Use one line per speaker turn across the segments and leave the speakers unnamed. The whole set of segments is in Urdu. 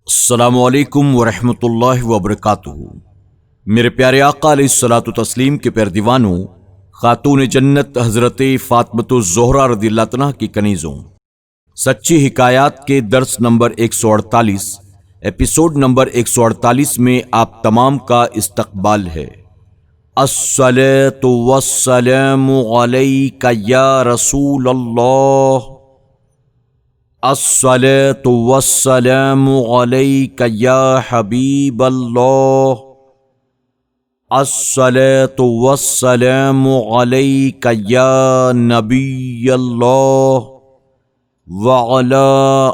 السلام علیکم ورحمۃ اللہ وبرکاتہ۔ میرے پیارے آقا علیہ الصلوۃ والتسلیم کے پیر دیوانوں، خاتون جنت حضرت فاطمۃ الزہرا رضی اللہ عنہا کی کنیزوں، سچی حکایات کے درس نمبر 148 ایپیسوڈ نمبر 148 میں آپ تمام کا استقبال ہے۔ الصلاۃ والسلام علیک یا رسول اللہ، الصلاۃ والسلام علیک یا حبیب اللہ، الصلاۃ والسلام علیک یا نبی اللہ، وعلی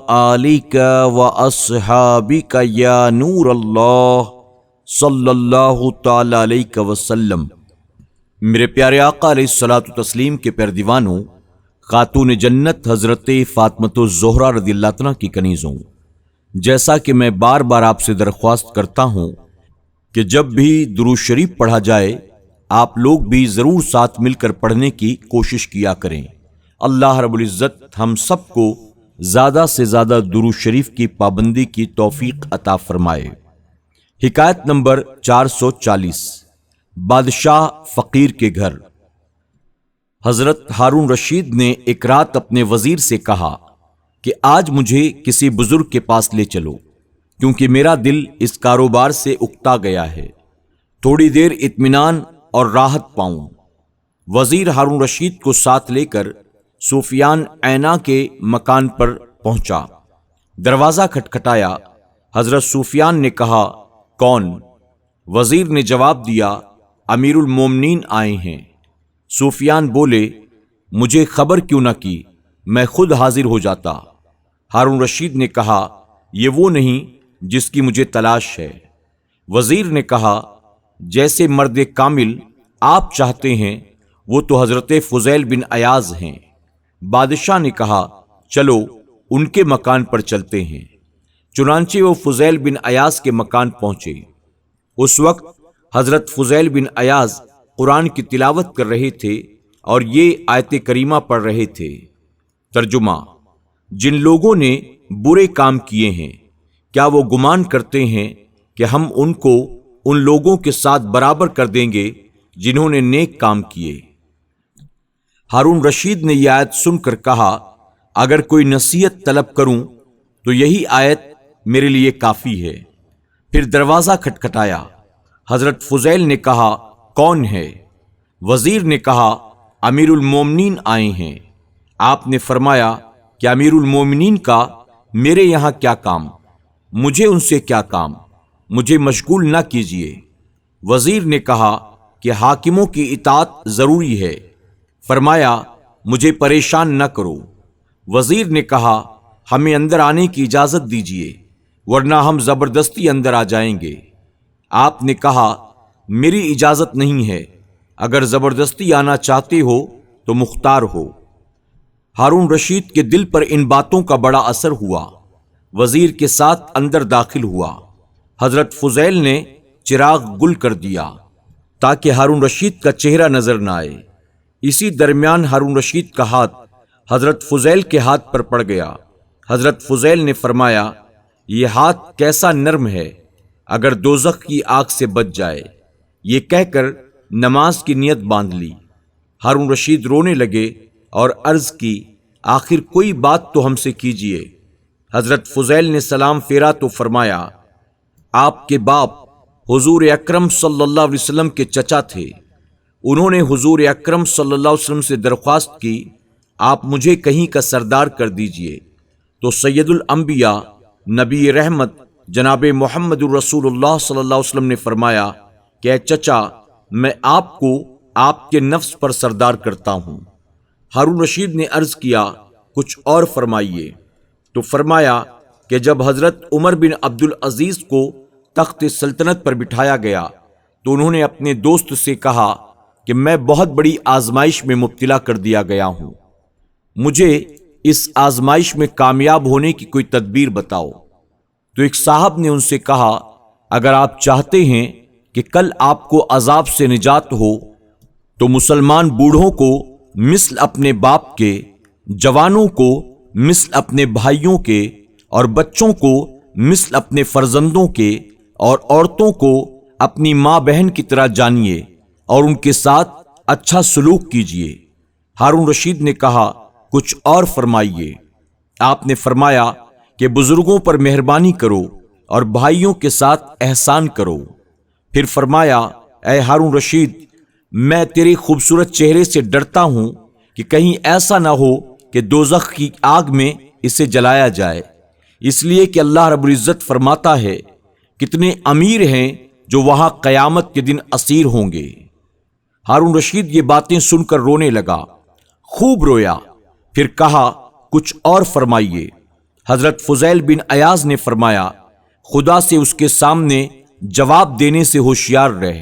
آلک واصحابک یا نور اللہ، صلی اللہ تعالی علیہ وسلم۔ میرے پیارے آقا علیہ الصلوۃ والتسلیم کے پیر دیوانوں، خاتون جنت حضرت فاطمۃ الزہرا رضی اللہ عنہا کی کنیزوں، جیسا کہ میں بار بار آپ سے درخواست کرتا ہوں کہ جب بھی درود شریف پڑھا جائے آپ لوگ بھی ضرور ساتھ مل کر پڑھنے کی کوشش کیا کریں۔ اللہ رب العزت ہم سب کو زیادہ سے زیادہ درود شریف کی پابندی کی توفیق عطا فرمائے۔ حکایت نمبر 440، بادشاہ فقیر کے گھر۔ حضرت ہارون رشید نے ایک رات اپنے وزیر سے کہا کہ آج مجھے کسی بزرگ کے پاس لے چلو، کیونکہ میرا دل اس کاروبار سے اکتا گیا ہے، تھوڑی دیر اطمینان اور راحت پاؤں۔ وزیر ہارون رشید کو ساتھ لے کر سفیان عینہ کے مکان پر پہنچا۔ دروازہ کھٹکھٹایا۔ حضرت سفیان نے کہا، کون؟ وزیر نے جواب دیا، امیر المومنین آئے ہیں۔ سفیان بولے، مجھے خبر کیوں نہ کی، میں خود حاضر ہو جاتا۔ ہارون رشید نے کہا، یہ وہ نہیں جس کی مجھے تلاش ہے۔ وزیر نے کہا، جیسے مرد کامل آپ چاہتے ہیں وہ تو حضرت فضیل بن عیاض ہیں۔ بادشاہ نے کہا، چلو ان کے مکان پر چلتے ہیں۔ چنانچہ وہ فضیل بن عیاض کے مکان پہنچے۔ اس وقت حضرت فضیل بن عیاض قرآن کی تلاوت کر رہے تھے اور یہ آیت کریمہ پڑھ رہے تھے۔ ترجمہ: جن لوگوں نے برے کام کیے ہیں، کیا وہ گمان کرتے ہیں کہ ہم ان کو ان لوگوں کے ساتھ برابر کر دیں گے جنہوں نے نیک کام کیے؟ ہارون رشید نے یہ آیت سن کر کہا، اگر کوئی نصیحت طلب کروں تو یہی آیت میرے لیے کافی ہے۔ پھر دروازہ کھٹکھٹایا۔ حضرت فضیل نے کہا، کون ہے؟ وزیر نے کہا، امیر المومنین آئے ہیں۔ آپ نے فرمایا کہ امیر المومنین کا میرے یہاں کیا کام؟ مجھے ان سے کیا کام؟ مجھے مشغول نہ کیجیے۔ وزیر نے کہا کہ حاکموں کی اطاعت ضروری ہے۔ فرمایا، مجھے پریشان نہ کرو۔ وزیر نے کہا، ہمیں اندر آنے کی اجازت دیجیے، ورنہ ہم زبردستی اندر آ جائیں گے۔ آپ نے کہا، میری اجازت نہیں ہے، اگر زبردستی آنا چاہتے ہو تو مختار ہو۔ ہارون رشید کے دل پر ان باتوں کا بڑا اثر ہوا۔ وزیر کے ساتھ اندر داخل ہوا۔ حضرت فضیل نے چراغ گل کر دیا تاکہ ہارون رشید کا چہرہ نظر نہ آئے۔ اسی درمیان ہارون رشید کا ہاتھ حضرت فضیل کے ہاتھ پر پڑ گیا۔ حضرت فضیل نے فرمایا، یہ ہاتھ کیسا نرم ہے، اگر دوزخ کی آگ سے بچ جائے۔ یہ کہہ کر نماز کی نیت باندھ لی۔ ہارون رشید رونے لگے اور عرض کی، آخر کوئی بات تو ہم سے کیجیے۔ حضرت فضیل نے سلام پھیرا تو فرمایا، آپ کے باپ حضور اکرم صلی اللہ علیہ وسلم کے چچا تھے۔ انہوں نے حضور اکرم صلی اللہ علیہ وسلم سے درخواست کی، آپ مجھے کہیں کا سردار کر دیجیے، تو سید الانبیاء نبی رحمت جناب محمد الرسول اللہ صلی اللہ علیہ وسلم نے فرمایا کہ اے چچا، میں آپ کو آپ کے نفس پر سردار کرتا ہوں۔ ہارون رشید نے عرض کیا، کچھ اور فرمائیے۔ تو فرمایا کہ جب حضرت عمر بن عبد العزیز کو تخت سلطنت پر بٹھایا گیا تو انہوں نے اپنے دوست سے کہا کہ میں بہت بڑی آزمائش میں مبتلا کر دیا گیا ہوں، مجھے اس آزمائش میں کامیاب ہونے کی کوئی تدبیر بتاؤ۔ تو ایک صاحب نے ان سے کہا، اگر آپ چاہتے ہیں کہ کل آپ کو عذاب سے نجات ہو تو مسلمان بوڑھوں کو مثل اپنے باپ کے، جوانوں کو مثل اپنے بھائیوں کے اور بچوں کو مثل اپنے فرزندوں کے اور عورتوں کو اپنی ماں بہن کی طرح جانیے اور ان کے ساتھ اچھا سلوک کیجیے۔ ہارون رشید نے کہا کچھ اور فرمائیے۔ آپ نے فرمایا کہ بزرگوں پر مہربانی کرو اور بھائیوں کے ساتھ احسان کرو۔ پھر فرمایا اے ہارون رشید، میں تیرے خوبصورت چہرے سے ڈرتا ہوں کہ کہیں ایسا نہ ہو کہ دوزخ کی آگ میں اسے جلایا جائے، اس لیے کہ اللہ رب العزت فرماتا ہے کتنے امیر ہیں جو وہاں قیامت کے دن اسیر ہوں گے۔ ہارون رشید یہ باتیں سن کر رونے لگا، خوب رویا۔ پھر کہا کچھ اور فرمائیے۔ حضرت فضیل بن عیاض نے فرمایا خدا سے اس کے سامنے جواب دینے سے ہوشیار رہ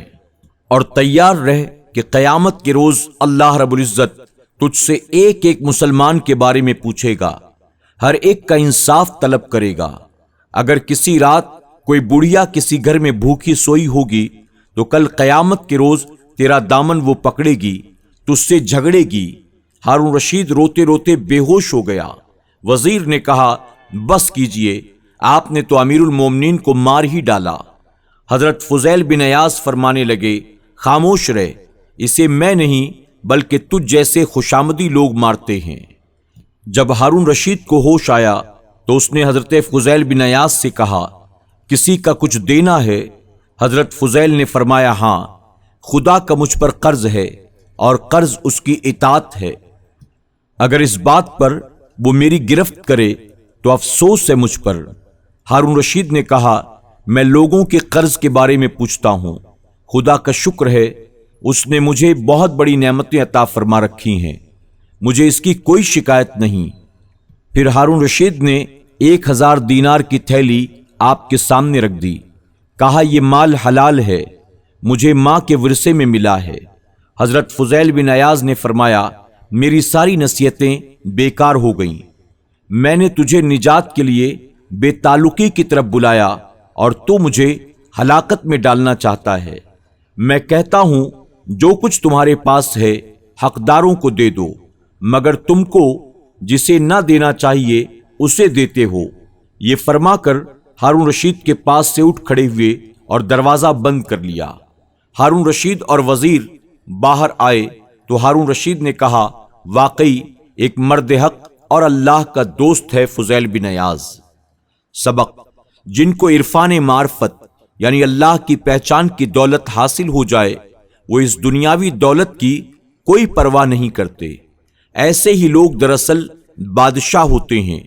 اور تیار رہ کہ قیامت کے روز اللہ رب العزت تجھ سے ایک ایک مسلمان کے بارے میں پوچھے گا، ہر ایک کا انصاف طلب کرے گا۔ اگر کسی رات کوئی بڑھیا کسی گھر میں بھوکی سوئی ہوگی تو کل قیامت کے روز تیرا دامن وہ پکڑے گی، تجھ سے جھگڑے گی۔ ہارون رشید روتے روتے بے ہوش ہو گیا۔ وزیر نے کہا بس کیجئے، آپ نے تو امیر المومنین کو مار ہی ڈالا۔ حضرت فضیل بن عیاض فرمانے لگے خاموش رہ، اسے میں نہیں بلکہ تجھ جیسے خوشامدی لوگ مارتے ہیں۔ جب ہارون رشید کو ہوش آیا تو اس نے حضرت فضیل بن عیاض سے کہا کسی کا کچھ دینا ہے؟ حضرت فضیل نے فرمایا ہاں، خدا کا مجھ پر قرض ہے اور قرض اس کی اطاعت ہے، اگر اس بات پر وہ میری گرفت کرے تو افسوس ہے مجھ پر۔ ہارون رشید نے کہا میں لوگوں کے قرض کے بارے میں پوچھتا ہوں، خدا کا شکر ہے اس نے مجھے بہت بڑی نعمتیں عطا فرما رکھی ہیں، مجھے اس کی کوئی شکایت نہیں۔ پھر ہارون رشید نے 1000 دینار کی تھیلی آپ کے سامنے رکھ دی، کہا یہ مال حلال ہے، مجھے ماں کے ورثے میں ملا ہے۔ حضرت فضیل بن عیاض نے فرمایا میری ساری نصیحتیں بیکار ہو گئیں، میں نے تجھے نجات کے لیے بے تعلقی کی طرف بلایا اور تو مجھے ہلاکت میں ڈالنا چاہتا ہے۔ میں کہتا ہوں جو کچھ تمہارے پاس ہے حقداروں کو دے دو، مگر تم کو جسے نہ دینا چاہیے اسے دیتے ہو۔ یہ فرما کر ہارون رشید کے پاس سے اٹھ کھڑے ہوئے اور دروازہ بند کر لیا۔ ہارون رشید اور وزیر باہر آئے تو ہارون رشید نے کہا واقعی ایک مرد حق اور اللہ کا دوست ہے فضیل بن عیاض۔ سبق: جن کو عرفان معرفت یعنی اللہ کی پہچان کی دولت حاصل ہو جائے وہ اس دنیاوی دولت کی کوئی پرواہ نہیں کرتے۔ ایسے ہی لوگ دراصل بادشاہ ہوتے ہیں۔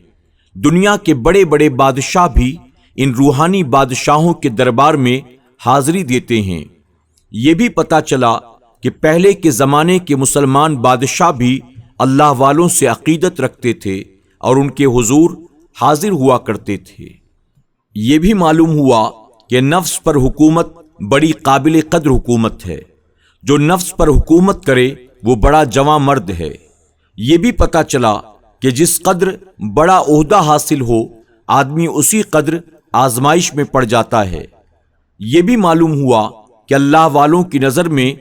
دنیا کے بڑے بڑے بادشاہ بھی ان روحانی بادشاہوں کے دربار میں حاضری دیتے ہیں۔ یہ بھی پتہ چلا کہ پہلے کے زمانے کے مسلمان بادشاہ بھی اللہ والوں سے عقیدت رکھتے تھے اور ان کے حضور حاضر ہوا کرتے تھے۔ یہ بھی معلوم ہوا کہ نفس پر حکومت بڑی قابل قدر حکومت ہے، جو نفس پر حکومت کرے وہ بڑا جواں مرد ہے۔ یہ بھی پتہ چلا کہ جس قدر بڑا عہدہ حاصل ہو آدمی اسی قدر آزمائش میں پڑ جاتا ہے۔ یہ بھی معلوم ہوا کہ اللہ والوں کی نظر میں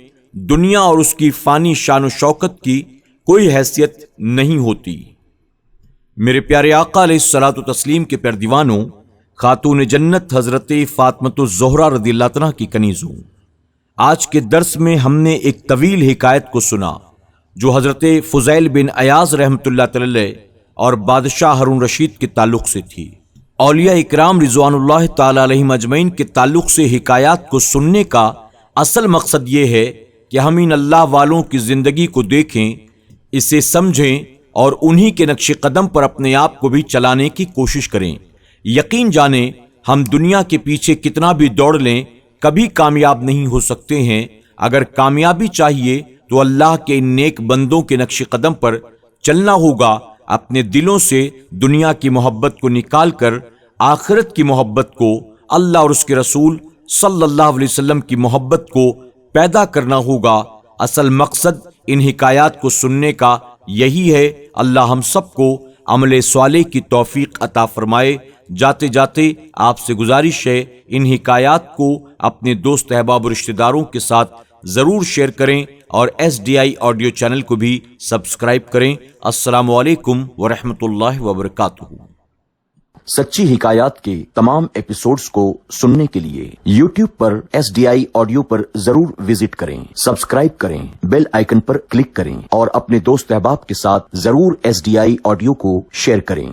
دنیا اور اس کی فانی شان و شوکت کی کوئی حیثیت نہیں ہوتی۔ میرے پیارے آقا علیہ الصلوۃ والتسلیم کے پیارے دیوانوں، خاتون جنت حضرت فاطمۃ الزہرا رضی اللہ عنہا کی کنیزوں، آج کے درس میں ہم نے ایک طویل حکایت کو سنا جو حضرت فضیل بن عیاض رحمۃ اللہ علیہ اور بادشاہ ہارون رشید کے تعلق سے تھی۔ اولیاء اکرام رضوان اللہ تعالی علیہم اجمعین کے تعلق سے حکایات کو سننے کا اصل مقصد یہ ہے کہ ہم ان اللہ والوں کی زندگی کو دیکھیں، اسے سمجھیں اور انہی کے نقش قدم پر اپنے آپ کو بھی چلانے کی کوشش کریں۔ یقین جانیں ہم دنیا کے پیچھے کتنا بھی دوڑ لیں کبھی کامیاب نہیں ہو سکتے ہیں۔ اگر کامیابی چاہیے تو اللہ کے ان نیک بندوں کے نقش قدم پر چلنا ہوگا، اپنے دلوں سے دنیا کی محبت کو نکال کر آخرت کی محبت کو، اللہ اور اس کے رسول صلی اللہ علیہ وسلم کی محبت کو پیدا کرنا ہوگا۔ اصل مقصد ان حکایات کو سننے کا یہی ہے۔ اللہ ہم سب کو عمل صالح کی توفیق عطا فرمائے۔ جاتے جاتے آپ سے گزارش ہے ان حکایات کو اپنے دوست احباب اور رشتہ داروں کے ساتھ ضرور شیئر کریں اور SDI آڈیو چینل کو بھی سبسکرائب کریں۔ السلام علیکم ورحمۃ اللہ وبرکاتہ۔ سچی حکایات کے تمام ایپیسوڈز کو سننے کے لیے یوٹیوب پر SDI آڈیو پر ضرور وزٹ کریں، سبسکرائب کریں، بیل آئیکن پر کلک کریں اور اپنے دوست احباب کے ساتھ ضرور SDI آڈیو کو شیئر کریں۔